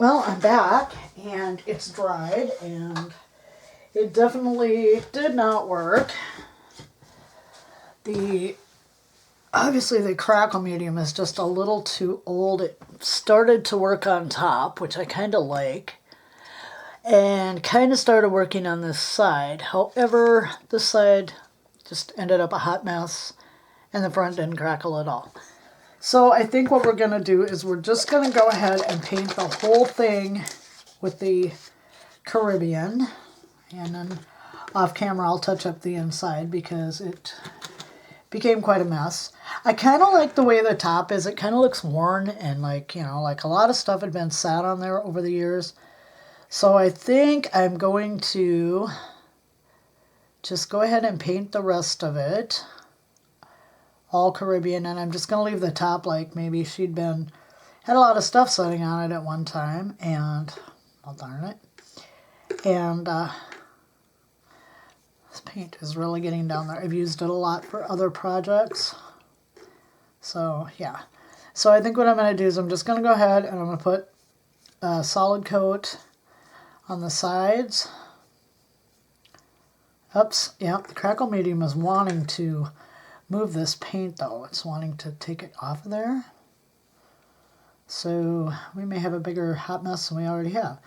Well, I'm back and it's dried and it definitely did not work. The Obviously the crackle medium is just a little too old. It started to work on top, which I kind of like, and kind of started working on this side. However, this side just ended up a hot mess and the front didn't crackle at all. So I think what we're going to do is we're just going to go ahead and paint the whole thing with the Caribbean, and then off camera I'll touch up the inside because it became quite a mess. I kind of like the way the top is. It kind of looks worn and like a lot of stuff had been sat on there over the years. So I think I'm going to just go ahead and paint the rest of it all Caribbean, and I'm just going to leave the top like maybe had a lot of stuff sitting on it at one time, and well, darn it. And this paint is really getting down there. I've used it a lot for other projects. So yeah. So I think what I'm going to do is I'm just going to go ahead and I'm going to put a solid coat on the sides. Oops, yeah, the crackle medium is wanting to move this paint though. It's wanting to take it off of there. So we may have a bigger hot mess than we already have.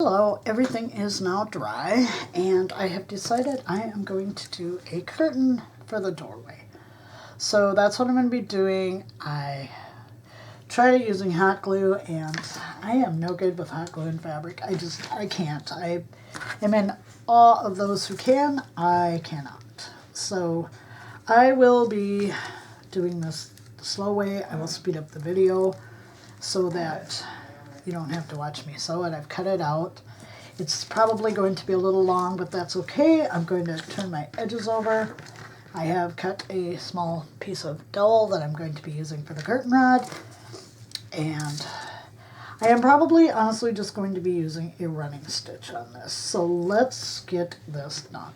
Hello, everything is now dry, and I have decided I am going to do a curtain for the doorway. So that's what I'm going to be doing. I tried using hot glue, and I am no good with hot glue and fabric. I can't. I am in awe of those who can. I cannot. So I will be doing this the slow way. I will speed up the video so that you don't have to watch me sew it. I've cut it out. It's probably going to be a little long, but that's okay. I'm going to turn my edges over. I have cut a small piece of dowel that I'm going to be using for the curtain rod. And I am probably honestly just going to be using a running stitch on this. So let's get this done.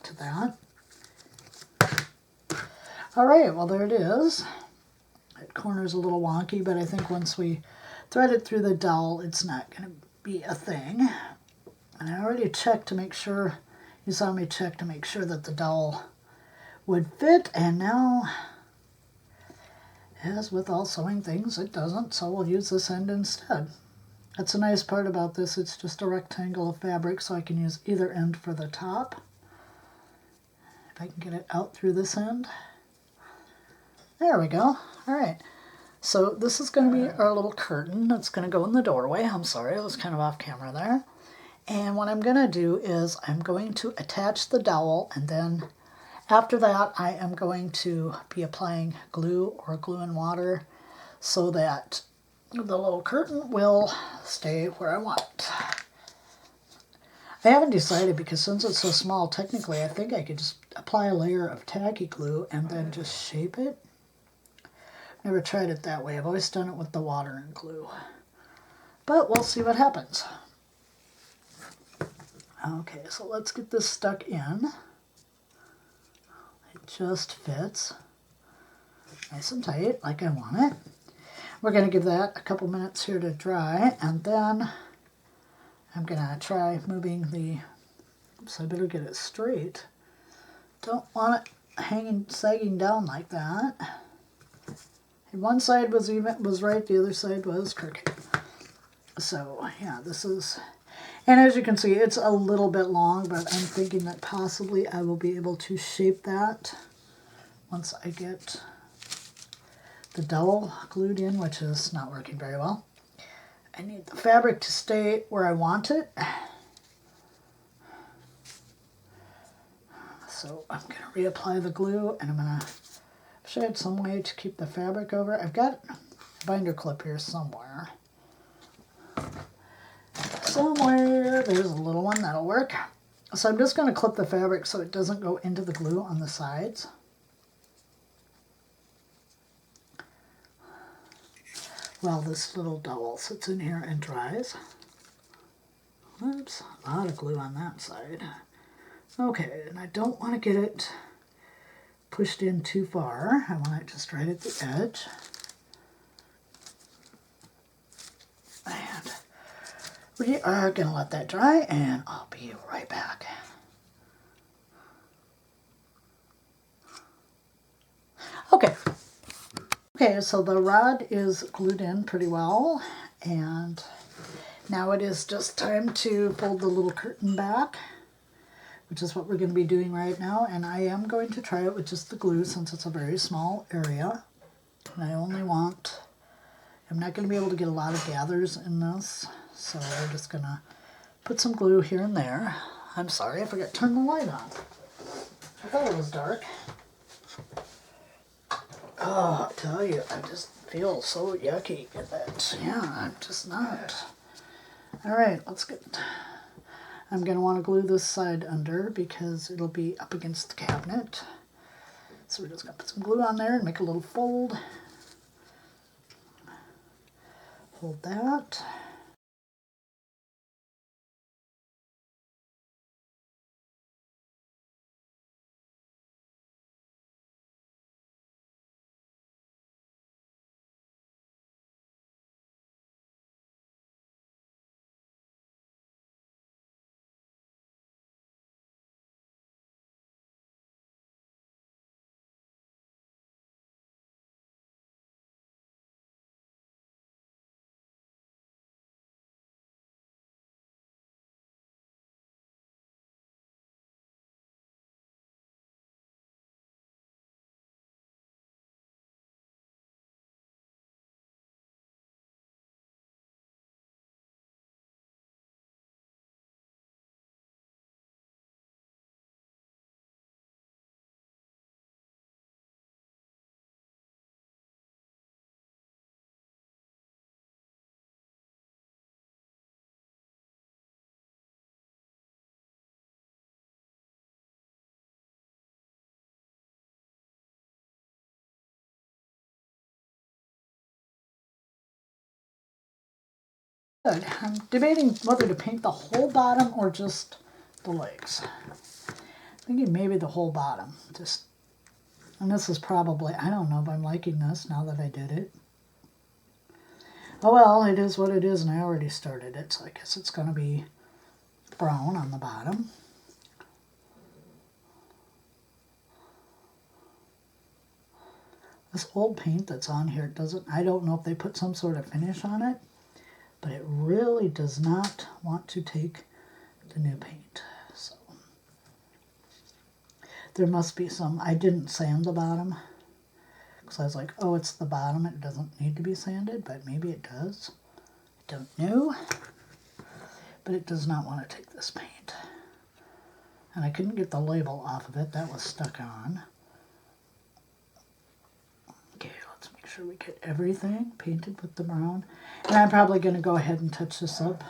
to that. All right, well there it is. That corner's a little wonky, but I think once we thread it through the dowel, it's not going to be a thing. And I already checked to make sure, you saw me check to make sure that the dowel would fit, and now, as with all sewing things, it doesn't, so we'll use this end instead. That's a nice part about this, it's just a rectangle of fabric, so I can use either end for the top. If I can get it out through this end. There we go. All right. So this is going to be our little curtain that's going to go in the doorway. I'm sorry, I was kind of off camera there. And what I'm going to do is I'm going to attach the dowel, and then after that I am going to be applying glue or glue and water so that the little curtain will stay where I want it. I haven't decided because since it's so small, technically I think I could just apply a layer of tacky glue and then just shape it. Never tried it that way. I've always done it with the water and glue. But we'll see what happens. Okay, so let's get this stuck in. It just fits nice and tight like I want it. We're going to give that a couple minutes here to dry, and then I'm going to try moving the, oops, I better get it straight. Don't want it hanging, sagging down like that. And one side was right, the other side was crooked. So yeah, this is, and as you can see, it's a little bit long, but I'm thinking that possibly I will be able to shape that once I get the dowel glued in, which is not working very well. I need the fabric to stay where I want it. So I'm going to reapply the glue, and I'm going to, wish I had some way to keep the fabric over. I've got a binder clip here somewhere. Somewhere there's a little one that'll work. So I'm just going to clip the fabric so it doesn't go into the glue on the sides. While this little dowel sits in here and dries. Oops, a lot of glue on that side. Okay, and I don't want to get it pushed in too far. I want it just right at the edge. And we are going to let that dry, and I'll be right back. Okay. Okay, so the rod is glued in pretty well, and now it is just time to fold the little curtain back, which is what we're going to be doing right now, and I am going to try it with just the glue since it's a very small area. And I only want, I'm not going to be able to get a lot of gathers in this, so we're just going to put some glue here and there. I'm sorry, I forgot to turn the light on. I thought it was dark. Oh, I tell you, I just feel so yucky at that. Yeah, I'm just not. All right, let's get, I'm going to want to glue this side under because it'll be up against the cabinet. So we're just going to put some glue on there and make a little fold. Hold that. Good. I'm debating whether to paint the whole bottom or just the legs. thinking maybe the whole bottom. Just, and this is probably, I don't know if I'm liking this now that I did it. Oh well, it is what it is, and I already started it, so I guess it's going to be brown on the bottom. This old paint that's on here doesn't, I don't know if they put some sort of finish on it, but it really does not want to take the new paint. So there must be some, I didn't sand the bottom because I was like, oh, it's the bottom, it doesn't need to be sanded, but maybe it does. I don't know, but it does not want to take this paint. And I couldn't get the label off of it, that was stuck on. Okay, let's make sure we get everything painted with the brown. And I'm probably going to go ahead and touch this up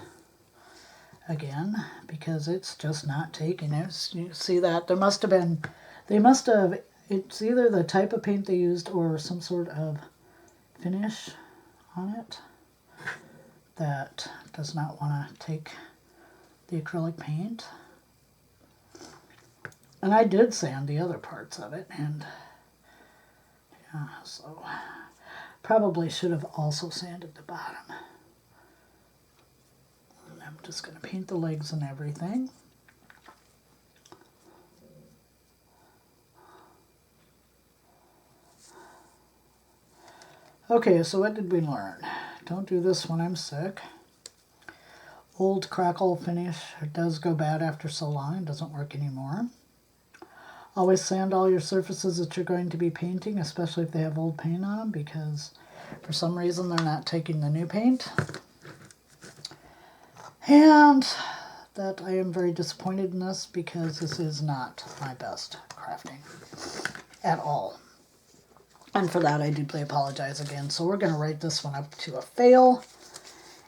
again because it's just not taking it. You see that? There must have been, they must have, it's either the type of paint they used or some sort of finish on it that does not want to take the acrylic paint. And I did sand the other parts of it, and yeah, so probably should have also sanded the bottom. And I'm just going to paint the legs and everything. Okay, so what did we learn? Don't do this when I'm sick. Old crackle finish, it does go bad after so long, it doesn't work anymore. Always sand all your surfaces that you're going to be painting, especially if they have old paint on them, because for some reason they're not taking the new paint. And that I am very disappointed in this because this is not my best crafting at all. And for that I deeply apologize again. So we're going to write this one up to a fail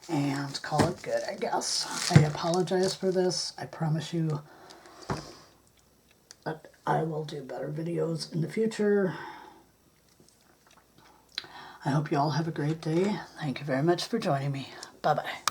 and call it good, I guess. I apologize for this. I promise you that I will do better videos in the future. I hope you all have a great day. Thank you very much for joining me. Bye-bye.